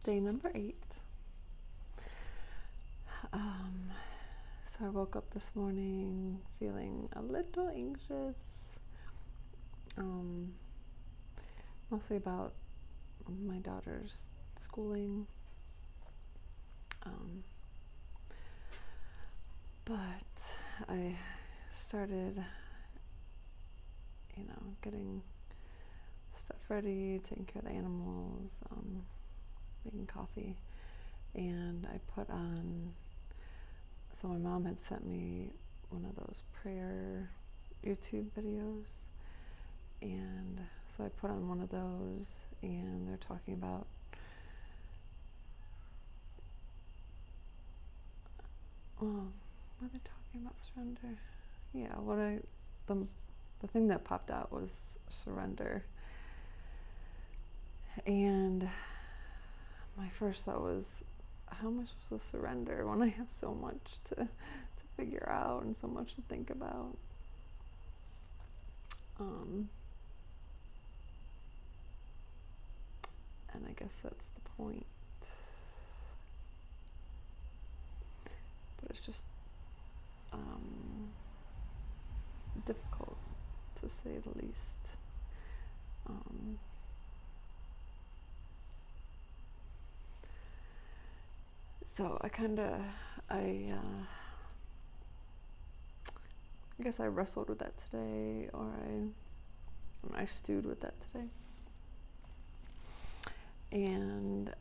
Day number 8. So I woke up this morning feeling a little anxious, mostly about my daughter's schooling. But I started, getting stuff ready, taking care of the animals, making coffee, and I put on, so my mom had sent me one of those prayer YouTube videos, and so I put on one of those, and they're talking about were they talking about surrender? Yeah, the thing that popped out was surrender. And my first thought was, how am I supposed to surrender when I have so much to figure out and so much to think about? And I guess that's the point. But it's just difficult, to say the least. So I guess I wrestled with that today, or I stewed with that today. And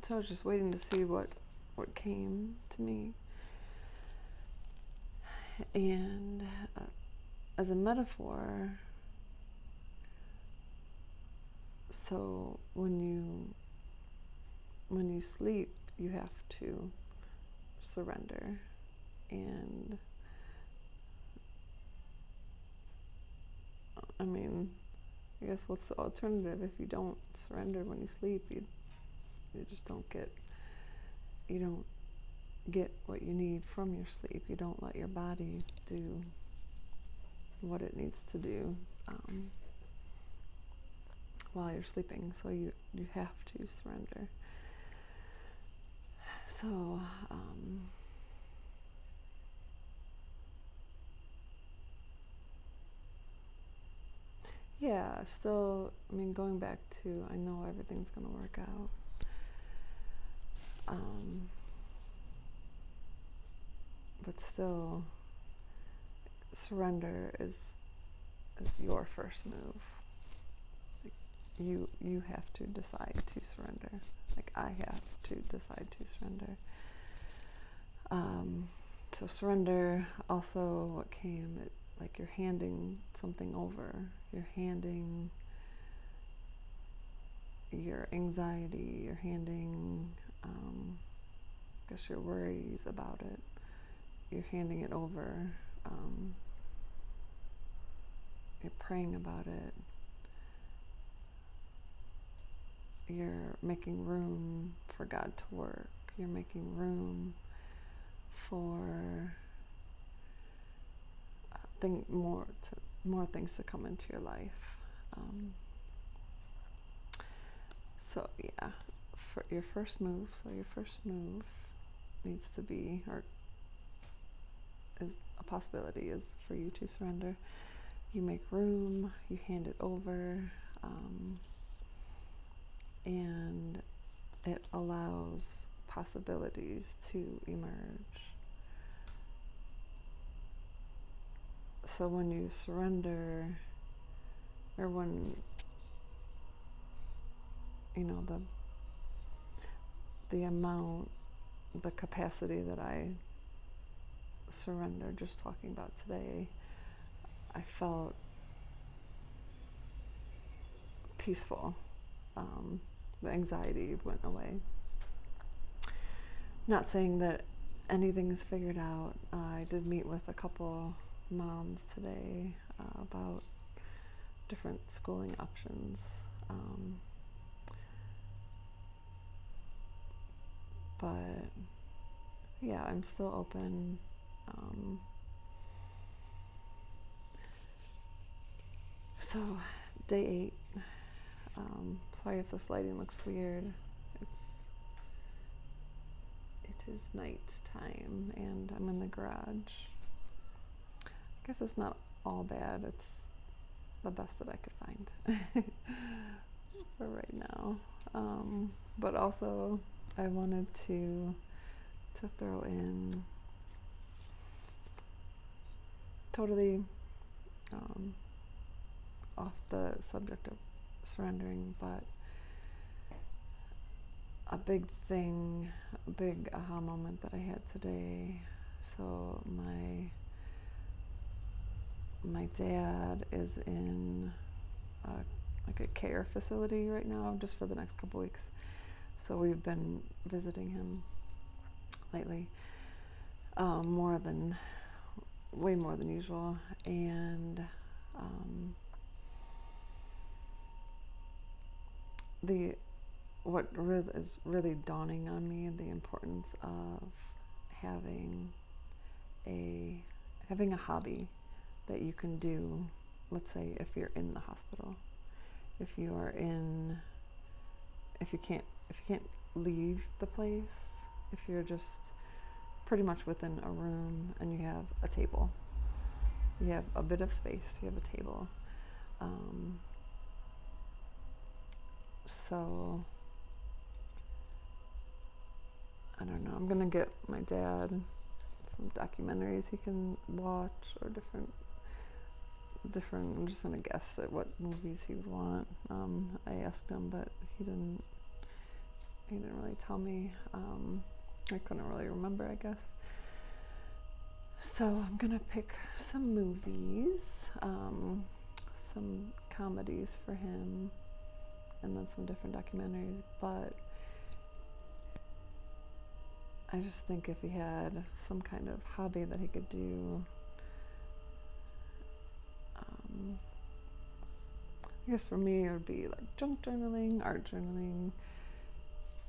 so I was just waiting to see what came to me. And as a metaphor, so when you sleep, you have to surrender. And I mean, I guess what's the alternative? If you don't surrender when you sleep, you just don't get what you need from your sleep. You don't let your body do what it needs to do while you're sleeping. So you have to surrender. So yeah, still, going back to, I know everything's going to work out. But still, surrender is your first move. Like, you have to decide to surrender. Like, I have to decide to surrender. So surrender, also what came, like you're handing something over. You're handing your anxiety, you're handing, I guess, your worries about it. You're handing it over. You're praying about it. You're making room for God to work. You're making room for more things to come into your life. So yeah, for your first move. So your first move needs to be, or is a possibility, is for you to surrender. You make room. You hand it over, and it allows possibilities to emerge. So when you surrender, or when the amount, the capacity that I surrender, just talking about today, I felt peaceful. The anxiety went away. Not saying that anything is figured out. I did meet with a couple moms today about different schooling options. But yeah, I'm still open. So day 8. Sorry if this lighting looks weird. is nighttime and I'm in the garage. I guess it's not all bad. It's the best that I could find for right now. But also, I wanted to throw in totally off the subject of surrendering, but a big aha moment that I had today. So my dad is in like a care facility right now, just for the next couple weeks. So we've been visiting him lately, way more than usual, and what is really dawning on me, the importance of having a hobby that you can do. Let's say if you're in the hospital, if you can't leave the place, if you're just pretty much within a room and you have a table, you have a bit of space, you have a table. So I don't know, I'm gonna get my dad some documentaries he can watch, or different, I'm just gonna guess at what movies he would want. I asked him, but he didn't really tell me. I couldn't really remember, I guess. So I'm gonna pick some movies, some comedies for him, and then some different documentaries. But I just think if he had some kind of hobby that he could do, I guess for me it would be like junk journaling, art journaling,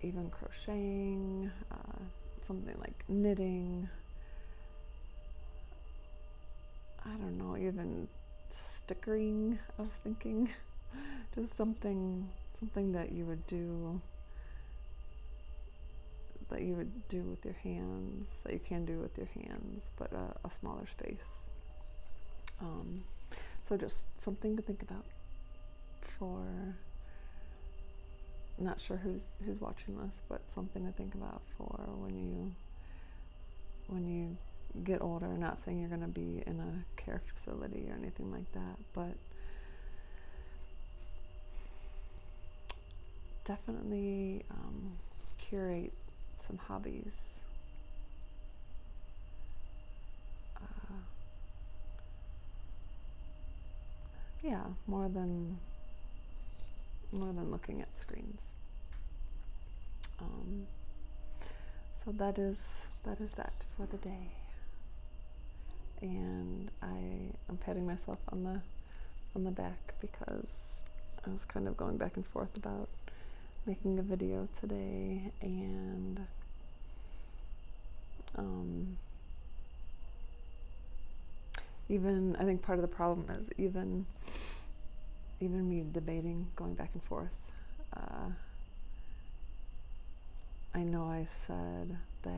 even crocheting, something like knitting. I don't know, even stickering, I was thinking. Just something that you would do with your hands, that you can do with your hands, but a smaller space. So just something to think about for, not sure who's watching this, but something to think about for when you get older. Not saying you're going to be in a care facility or anything like that, but definitely curate some hobbies. Yeah, more than looking at screens. So that is that for the day. And I'm patting myself on the back because I was kind of going back and forth about making a video today, and even I think part of the problem is even me debating, going back and forth. I know I said that